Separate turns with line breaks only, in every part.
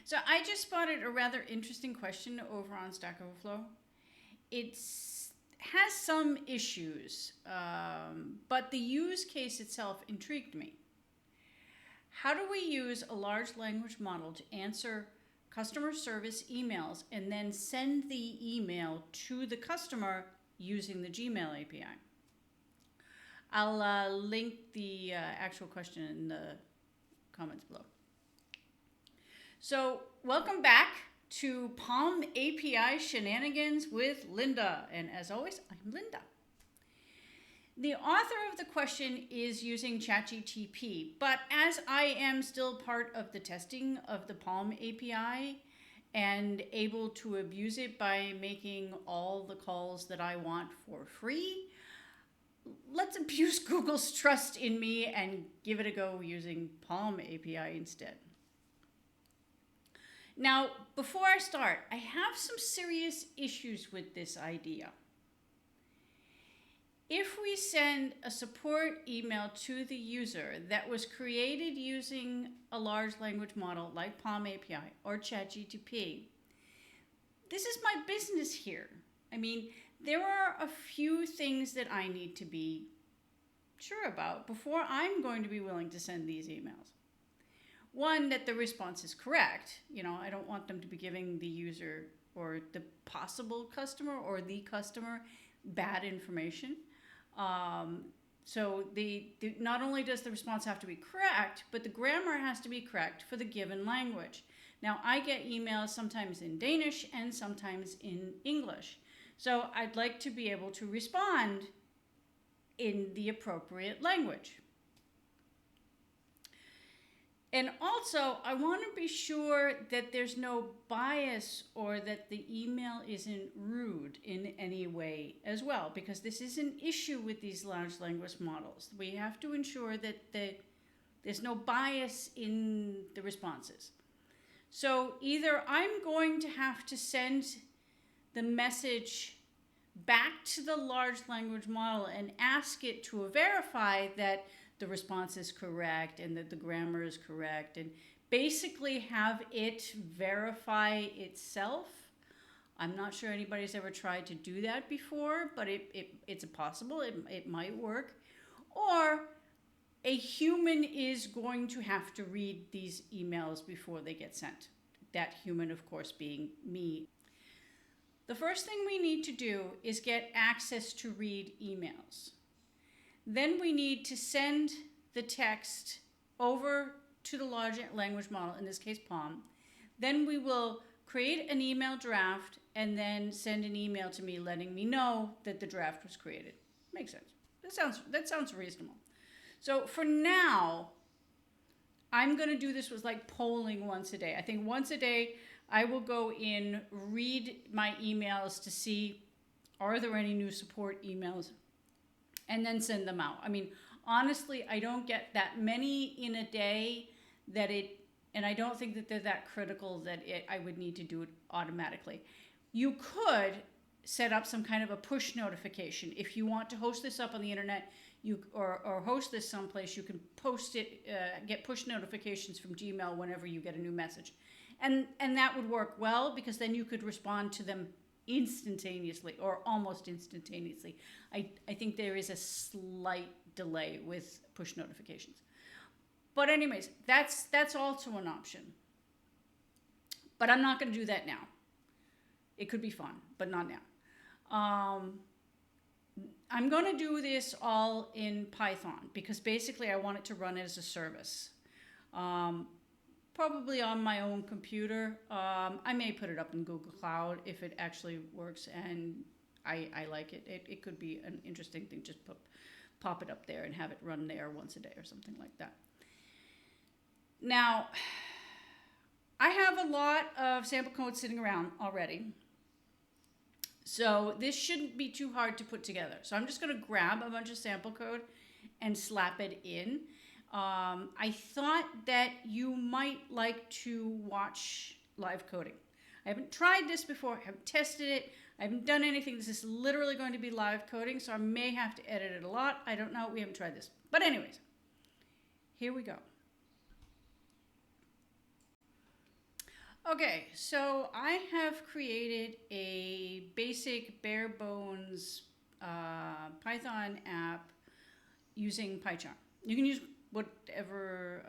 So I just spotted a rather interesting question over on Stack Overflow. It has some issues, but the use case itself intrigued me. How do we use a large language model to answer customer service emails and then send the email to the customer using the Gmail API? I'll link the actual question in the comments below. So, welcome back to Palm API Shenanigans with Linda. And as always, I'm Linda. The author of the question is using ChatGTP, but as I am still part of the testing of the Palm API and able to abuse it by making all the calls that I want for free, let's abuse Google's trust in me and give it a go using Palm API instead. Now, before I start, I have some serious issues with this idea. If we send a support email to the user that was created using a large language model like Palm API or ChatGTP, this is my business here. I mean, there are a few things that I need to be sure about before I'm going to be willing to send these emails. One, that the response is correct. I don't want them to be giving the user or the possible customer or the customer bad information. So not only does the response have to be correct, but the grammar has to be correct for the given language. Now, I get emails sometimes in Danish and sometimes in English. So I'd like to be able to respond in the appropriate language. And also, I want to be sure that there's no bias or that the email isn't rude in any way as well, because this is an issue with these large language models. We have to ensure that there's no bias in the responses. So either I'm going to have to send the message back to the large language model and ask it to verify that the response is correct and that the grammar is correct, and basically have it verify itself. I'm not sure anybody's ever tried to do that before, but it's possible. It might work. Or a human is going to have to read these emails before they get sent. That human, of course, being me. The first thing we need to do is get access to read emails. Then we need to send the text over to the large language model, in this case Palm. Then we will create an email draft and then send an email to me letting me know that the draft was created. Makes sense. That sounds reasonable. So for now, I'm going to do this with like polling once a day. I think once a day I will go in, read my emails to see are there any new support emails, and then send them out. I mean, honestly, I don't get that many in a day and I don't think that they're that critical that I would need to do it automatically. You could set up some kind of a push notification. If you want to host this up on the internet, or host this someplace, you can post it, get push notifications from Gmail whenever you get a new message. And that would work well, because then you could respond to them instantaneously or almost instantaneously. I think there is a slight delay with push notifications. But anyways, that's also an option. But I'm not going to do that now. It could be fun, but not now. I'm going to do this all in Python because basically I want it to run as a service. Probably on my own computer. I may put it up in Google Cloud if it actually works and I like it. It could be an interesting thing, just pop it up there and have it run there once a day or something like that. Now, I have a lot of sample code sitting around already. So this shouldn't be too hard to put together. So I'm just going to grab a bunch of sample code and slap it in. I thought that you might like to watch live coding. I haven't tried this before. I haven't tested it. I haven't done anything. This is literally going to be live coding, so I may have to edit it a lot. I don't know. We haven't tried this. But anyways, here we go. Okay, so I have created a basic bare bones Python app using PyCharm. You can use whatever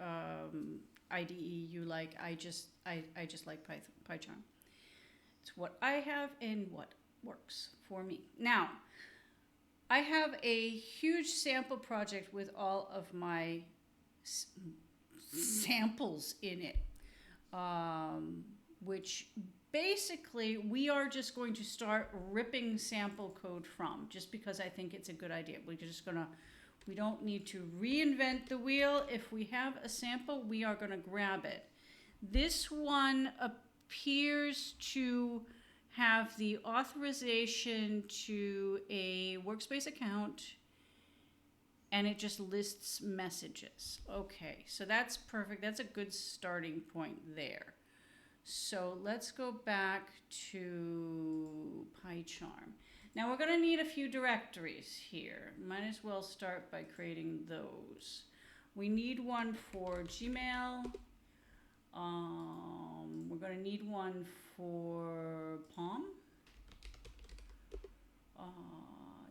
IDE you like. I just like PyCharm. It's what I have and what works for me. Now, I have a huge sample project with all of my samples in it, which basically we are just going to start ripping sample code from, just because I think it's a good idea. We don't need to reinvent the wheel. If we have a sample, we are gonna grab it. This one appears to have the authorization to a workspace account, and it just lists messages. Okay, so that's perfect. That's a good starting point there. So let's go back to PyCharm. Now we're gonna need a few directories here. Might as well start by creating those. We need one for Gmail. We're gonna need one for Palm.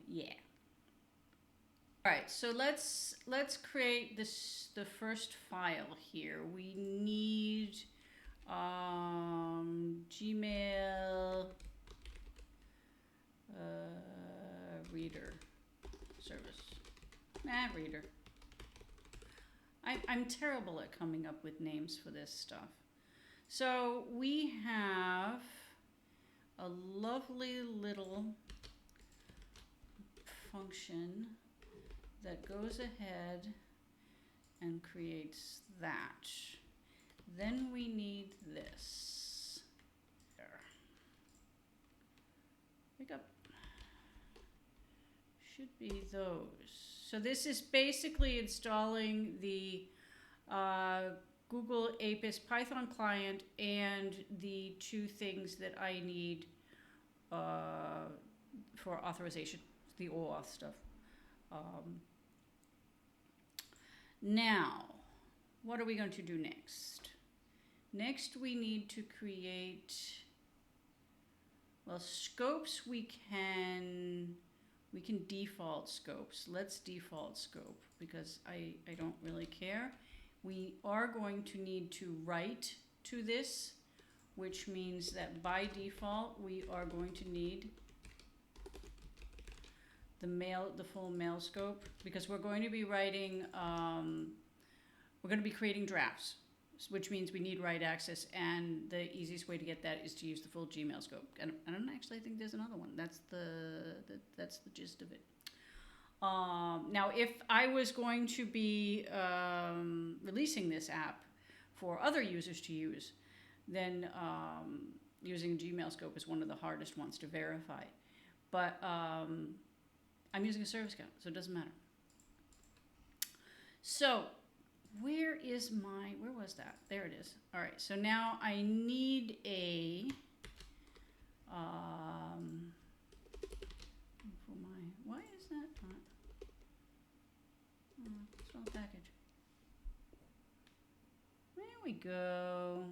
Yeah. All right, so let's create the first file here. We need Gmail reader service. Reader. I'm terrible at coming up with names for this stuff. So we have a lovely little function that goes ahead and creates that. Then we need this. There. Pick up. Should be those. So this is basically installing the Google Apis Python client and the two things that I need for authorization, the OAuth stuff. Now, what are we going to do next? Next, we need to create, well, scopes we can default scopes. Let's default scope because I don't really care. We are going to need to write to this, which means that by default, we are going to need the full mail scope, because we're going to be writing, we're going to be creating drafts, which means we need write access, and the easiest way to get that is to use the full Gmail scope. And I don't actually think there's another one. That's the gist of it. Now, if I was going to be releasing this app for other users to use, then using Gmail scope is one of the hardest ones to verify. But I'm using a service account, so it doesn't matter. So where was that? There it is. All right, so now I need a, why is that not, small package. There we go.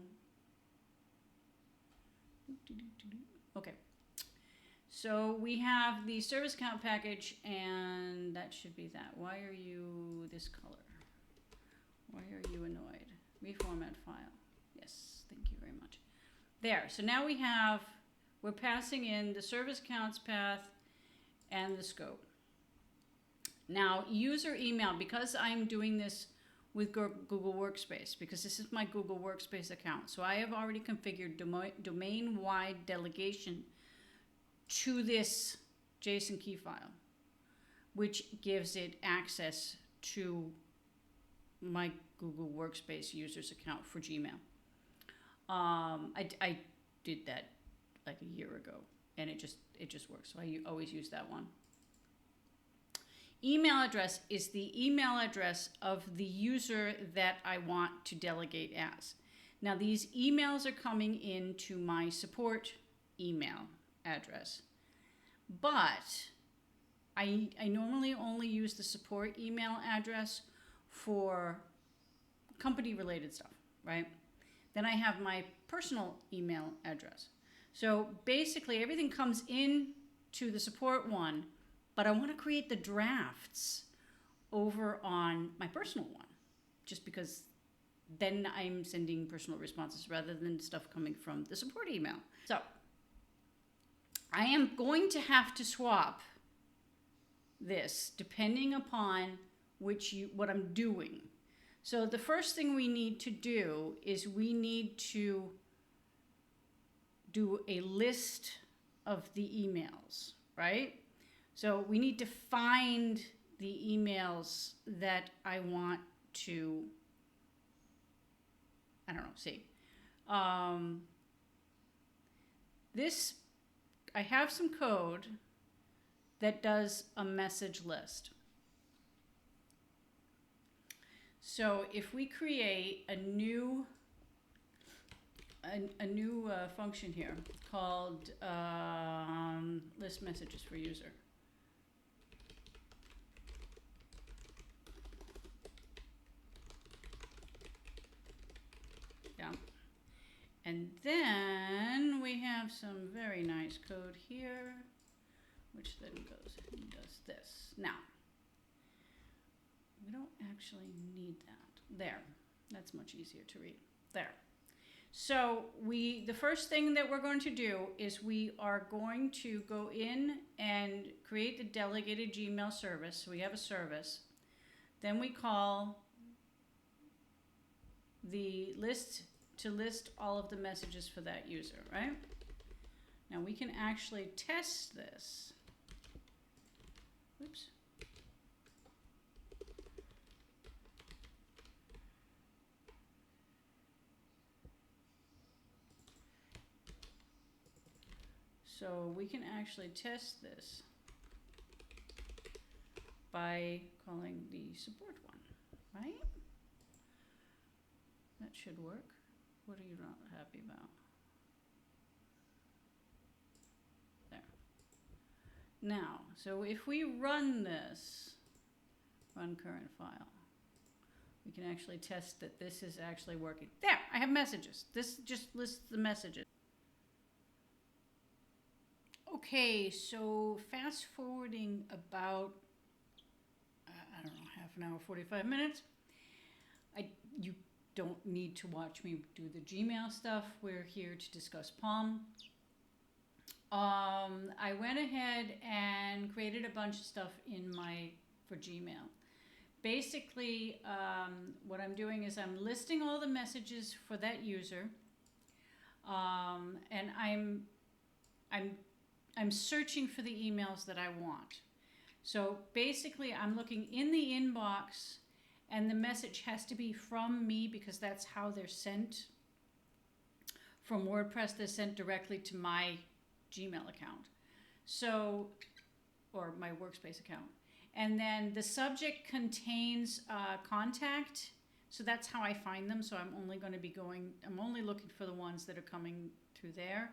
Okay. So we have the service account package, and that should be that. Why are you this color? Why are you annoyed? Reformat file. Yes, thank you very much. There, so now we're passing in the service accounts path and the scope. Now, user email, because I'm doing this with Google Workspace, because this is my Google Workspace account. So I have already configured domain-wide delegation to this JSON key file, which gives it access to my Google Workspace user's account for Gmail. I did that like a year ago, and it just works. So I always use that one. Email address is the email address of the user that I want to delegate as. Now, these emails are coming into my support email address, but I normally only use the support email address for company related stuff, right? Then I have my personal email address. So basically everything comes in to the support one, but I want to create the drafts over on my personal one, just because then I'm sending personal responses rather than stuff coming from the support email. So I am going to have to swap this depending upon what I'm doing. So the first thing we need to do is we need to do a list of the emails, right? So we need to find the emails that I want to, I don't know, see. I have some code that does a message list. So if we create a new function here called list messages for user. Yeah. And then we have some very nice code here, which then goes and does this. Now, we don't actually need that. There. That's much easier to read. There. So the first thing that we're going to do is we are going to go in and create the delegated Gmail service. So we have a service. Then we call the list to list all of the messages for that user, right? Now we can actually test this. Oops. So we can actually test this by calling the support one, right? That should work. What are you not happy about? There. Now, so if we run this, run current file, we can actually test that this is actually working. There, I have messages. This just lists the messages. Okay, so fast forwarding about, I don't know, half an hour, 45 minutes. You don't need to watch me do the Gmail stuff. We're here to discuss Palm. I went ahead and created a bunch of stuff for Gmail. Basically, what I'm doing is I'm listing all the messages for that user, and I'm searching for the emails that I want. So basically, I'm looking in the inbox, and the message has to be from me because that's how they're sent. From WordPress, they're sent directly to my Gmail account, or my Workspace account. And then the subject contains contact, so that's how I find them. So I'm only looking for the ones that are coming through there.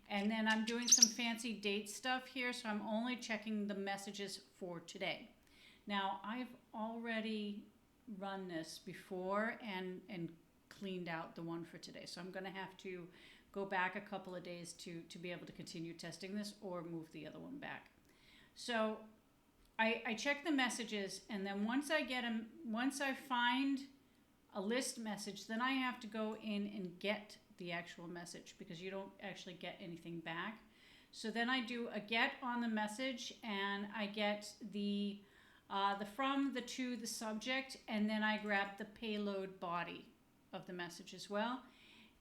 And then I'm doing some fancy date stuff here, so I'm only checking the messages for today. Now, I've already run this before and cleaned out the one for today. So I'm going to have to go back a couple of days to be able to continue testing this or move the other one back. So I check the messages, and then once I find a list message, then I have to go in and get the actual message because you don't actually get anything back. So then I do a get on the message, and I get the from, the to, the subject, and then I grab the payload body of the message as well.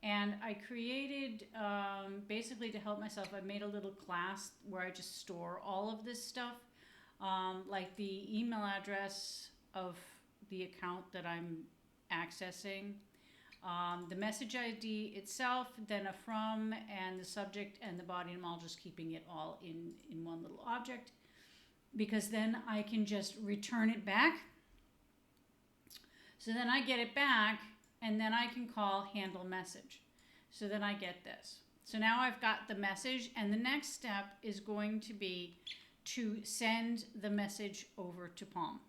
And I created, basically to help myself, I made a little class where I just store all of this stuff, like the email address of the account that I'm accessing, the message ID itself, then a from, and the subject and the body, and I'm all just keeping it all in one little object, because then I can just return it back. So then I get it back, and then I can call handle message. So then I get this. So now I've got the message, and the next step is going to be to send the message over to Palm.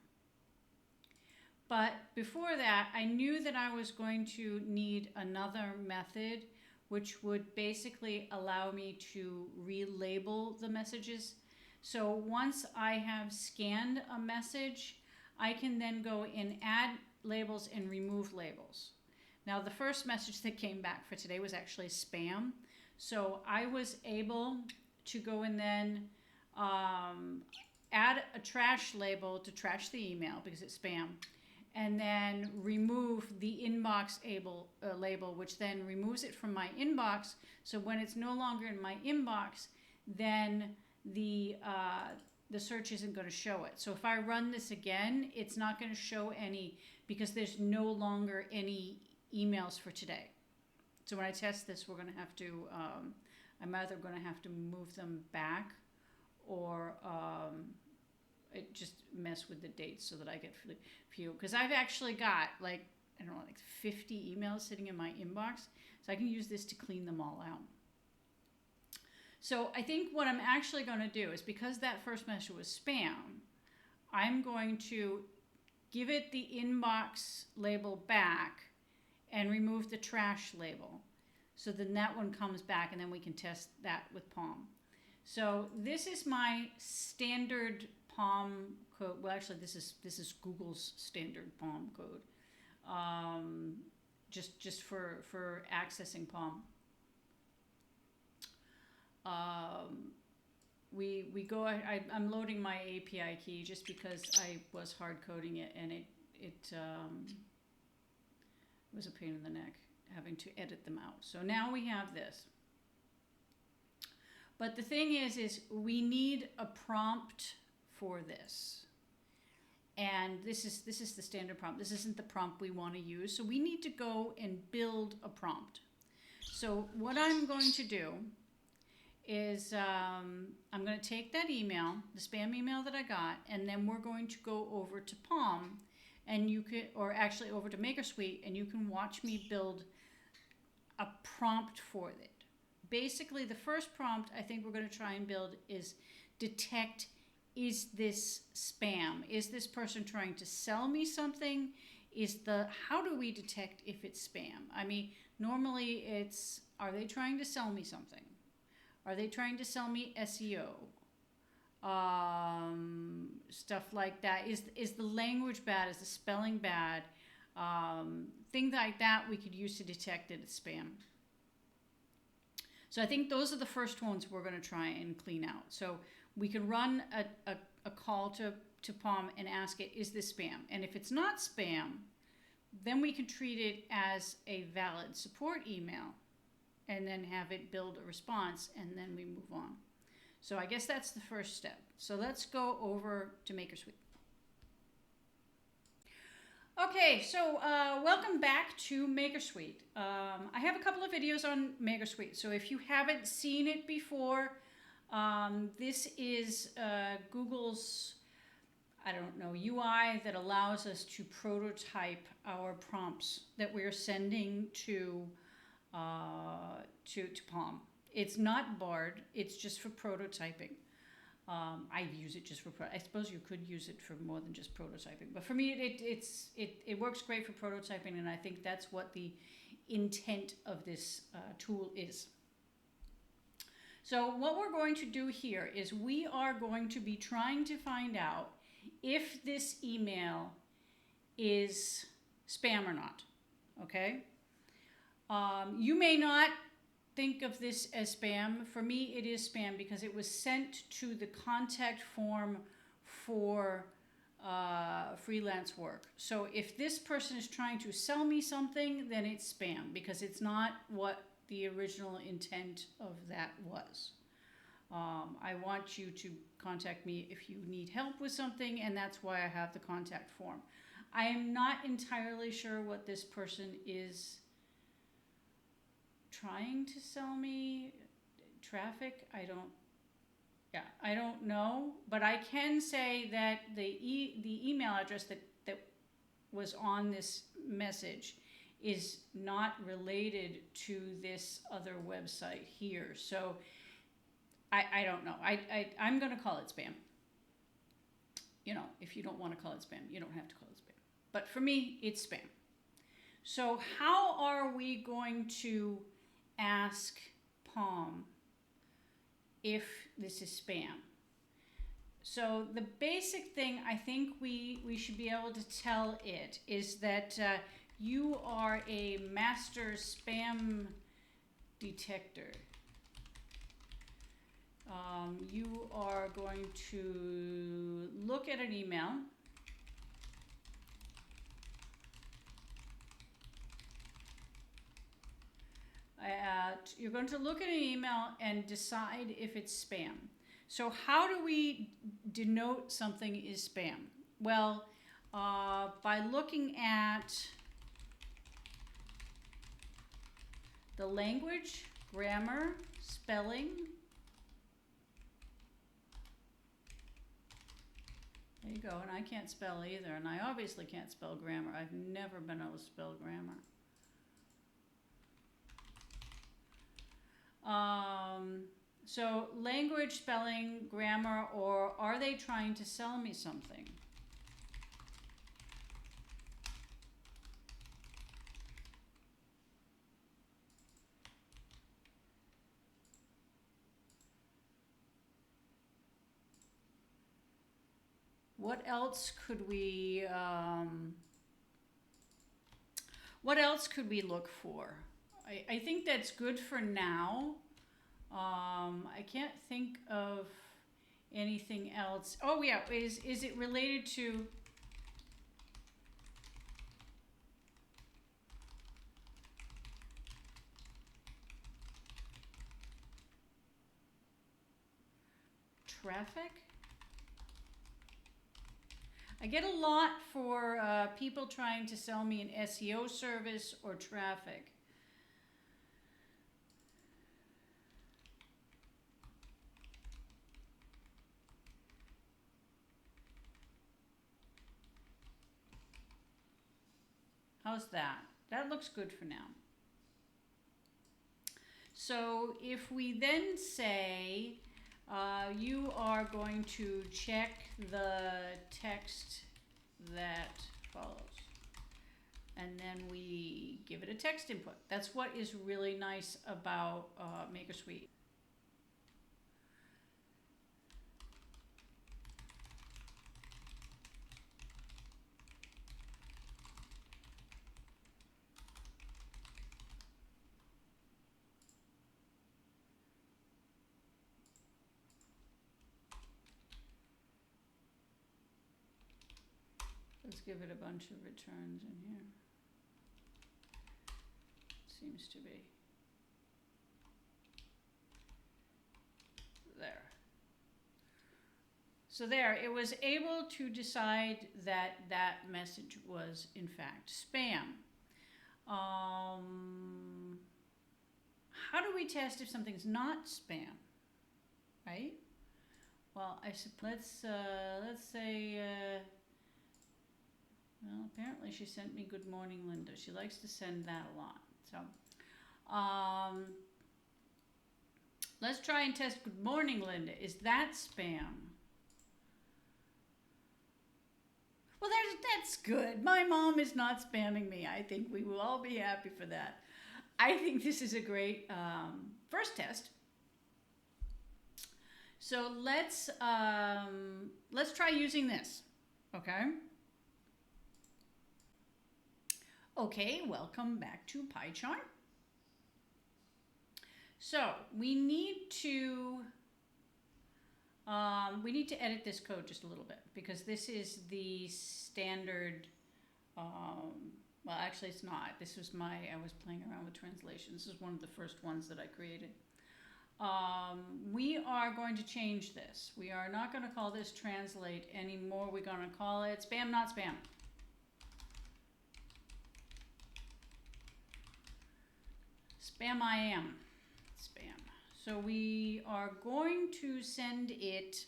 But before that, I knew that I was going to need another method which would basically allow me to relabel the messages. So once I have scanned a message, I can then go and add labels and remove labels. Now, the first message that came back for today was actually spam. So I was able to go and then add a trash label to trash the email because it's spam, and then remove the inbox label, which then removes it from my inbox. So when it's no longer in my inbox, then the search isn't going to show it. So if I run this again, it's not going to show any because there's no longer any emails for today. So when I test this, we're going to have to, I'm either going to have to move them back or it just mess with the dates so that I get few. Because I've actually got like 50 emails sitting in my inbox. So I can use this to clean them all out. So I think what I'm actually going to do is, because that first message was spam, I'm going to give it the inbox label back and remove the trash label. So then that one comes back, and then we can test that with Palm. So this is my standard Palm code. Well, actually, this is Google's standard Palm code, just for accessing Palm. We go. I'm loading my API key just because I was hard coding it, and it was a pain in the neck having to edit them out. So now we have this. But the thing is we need a prompt for this. And this is the standard prompt. This isn't the prompt we want to use. So we need to go and build a prompt. So what I'm going to do is I'm going to take that email, the spam email that I got, and then we're going to go over to Palm, and you can, or actually over to MakerSuite, and you can watch me build a prompt for it. Basically, the first prompt I think we're going to try and build is detect, is this spam? Is this person trying to sell me something? How do we detect if it's spam? I mean, normally it's, are they trying to sell me something? Are they trying to sell me SEO? Stuff like that. Is the language bad? Is the spelling bad? Things like that we could use to detect that it's spam. So I think those are the first ones we're going to try and clean out. So we can run a call to Palm and ask it, is this spam? And if it's not spam, then we can treat it as a valid support email and then have it build a response, and then we move on. So I guess that's the first step. So let's go over to MakerSuite. Okay, so welcome back to MakerSuite. I have a couple of videos on MakerSuite, so if you haven't seen it before, this is Google's, UI that allows us to prototype our prompts that we're sending to Palm. It's not Bard, it's just for prototyping. I use it just for, I suppose you could use it for more than just prototyping, but for me it works great for prototyping, and I think that's what the intent of this tool is. So what we're going to do here is we are going to be trying to find out if this email is spam or not, okay? You may not think of this as spam. For me, it is spam because it was sent to the contact form for freelance work. So if this person is trying to sell me something, then it's spam because it's not what the original intent of that was. I want you to contact me if you need help with something, and that's why I have the contact form. I am not entirely sure what this person is trying to sell me. Traffic, I don't know, but I can say that the email address that was on this message is not related to this other website here. So I don't know. I'm going to call it spam. You know, if you don't want to call it spam, you don't have to call it spam. but for me, it's spam. So how are we going to ask Palm if this is spam? So the basic thing I think we should be able to tell it is that you are a master spam detector. You are going to look at an email. You're going to look at an email and decide if it's spam. So how do we denote something is spam? Well, by looking at the language, grammar, spelling. There you go, and I can't spell either, and I obviously can't spell grammar. I've never been able to spell grammar. So language, spelling, grammar, or are they trying to sell me something? What else could we look for? I think that's good for now. I can't think of anything else. Oh yeah, is it related to traffic? I get a lot for people trying to sell me an SEO service or traffic. How's that? That looks good for now. So if we then say you are going to check the text that follows, and then we give it a text input. That's what is really nice about MakerSuite. Let's give it a bunch of returns in here. Seems to be. There. So there, it was able to decide that that message was in fact spam. How do we test if something's not spam? Right? Well, let's say. Well, apparently she sent me Good Morning, Linda. She likes to send that a lot. So, let's try and test Good Morning, Linda. Is that spam? Well, that's good. My mom is not spamming me. I think we will all be happy for that. I think this is a great first test. So let's try using this. Okay. Okay, welcome back to PyCharm. So we need to edit this code just a little bit because this is the standard. Well, actually, it's not. This was I was playing around with translations. This is one of the first ones that I created. We are going to change this. We are not going to call this translate anymore. We're going to call it spam, not spam. Spam I am. Spam. So we are going to send it.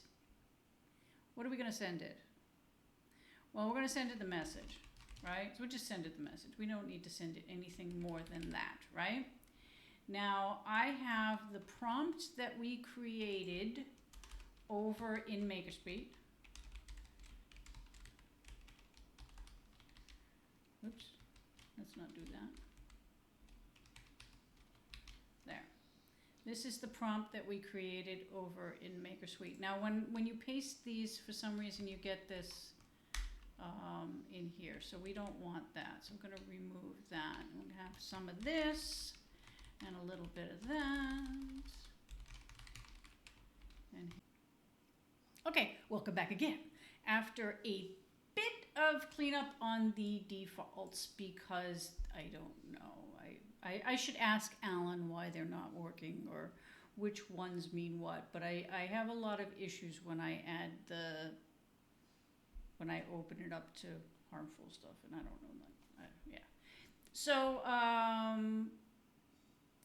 What are we going to send it? Well, we're going to send it the message, right? So we'll just send it the message. We don't need to send it anything more than that, right? Now, I have the prompt that we created over in MakerSuite. let's not do that. There. This is the prompt that we created over in MakerSuite. Now, when you paste these, for some reason, you get this in here. So we don't want that. So I'm going to remove that. I'm going to have some of this and a little bit of that. And okay, welcome back again. After a bit of cleanup on the defaults, because I don't know. I should ask Alan why they're not working or which ones mean what, but I have a lot of issues when I open it up to harmful stuff, and I don't know that. Yeah. So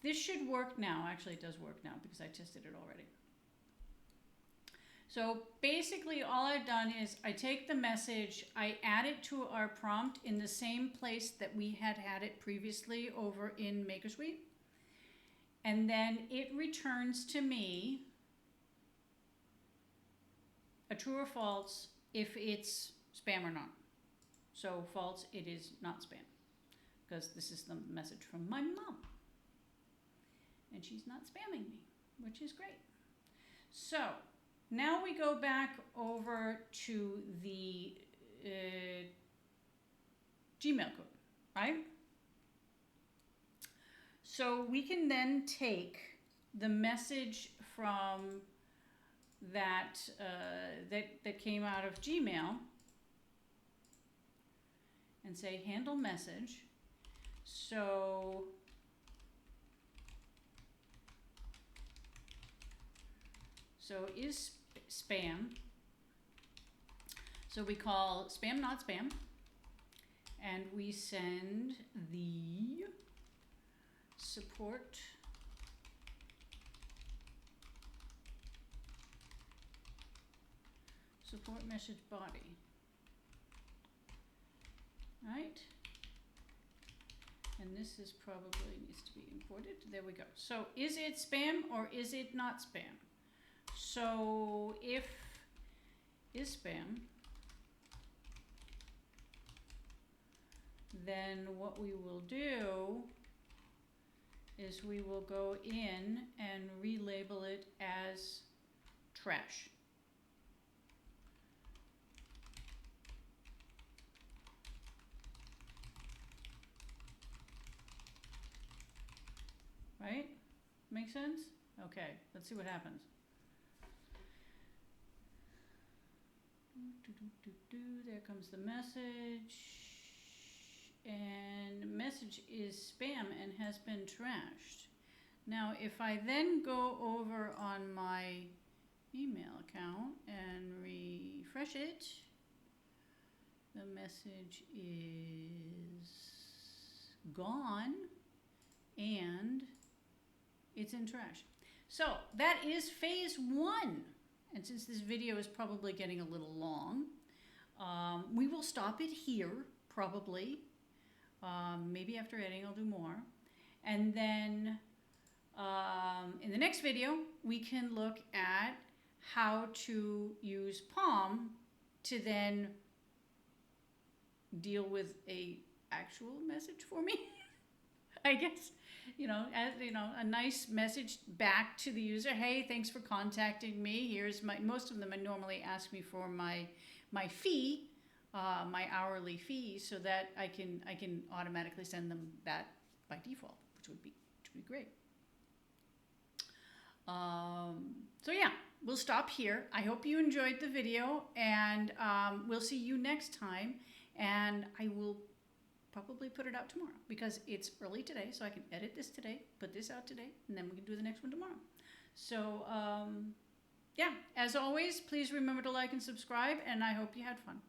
this should work now. Actually, it does work now because I tested it already. So basically all I've done is I take the message, I add it to our prompt in the same place that we had it previously over in MakerSuite. And then it returns to me a true or false if it's spam or not. So false, it is not spam, because this is the message from my mom. And she's not spamming me, which is great. So now we go back over to the Gmail code, right? So we can then take the message from that that came out of Gmail and say handle message. So is spam. So we call spam not spam, and we send the support message body, right? And this is probably needs to be imported. There we go. So is it spam or is it not spam? So if is spam, then what we will do is we will go in and relabel it as trash. Right? Make sense? Okay, let's see what happens. There comes the message, and the message is spam and has been trashed. Now if I then go over on my email account and refresh it, the message is gone and it's in trash. So that is phase one. And since this video is probably getting a little long, we will stop it here, probably. Maybe after editing I'll do more. And then in the next video, we can look at how to use Palm to then deal with a actual message for me. I guess, a nice message back to the user. Hey, thanks for contacting me. Here's most of them normally ask me for my fee, my hourly fee, so that I can automatically send them that by default, which would be great. So yeah, we'll stop here. I hope you enjoyed the video, and we'll see you next time. And I will probably put it out tomorrow because it's early today, so I can edit this today, put this out today, and then we can do the next one tomorrow. So yeah, as always, please remember to like and subscribe, and I hope you had fun.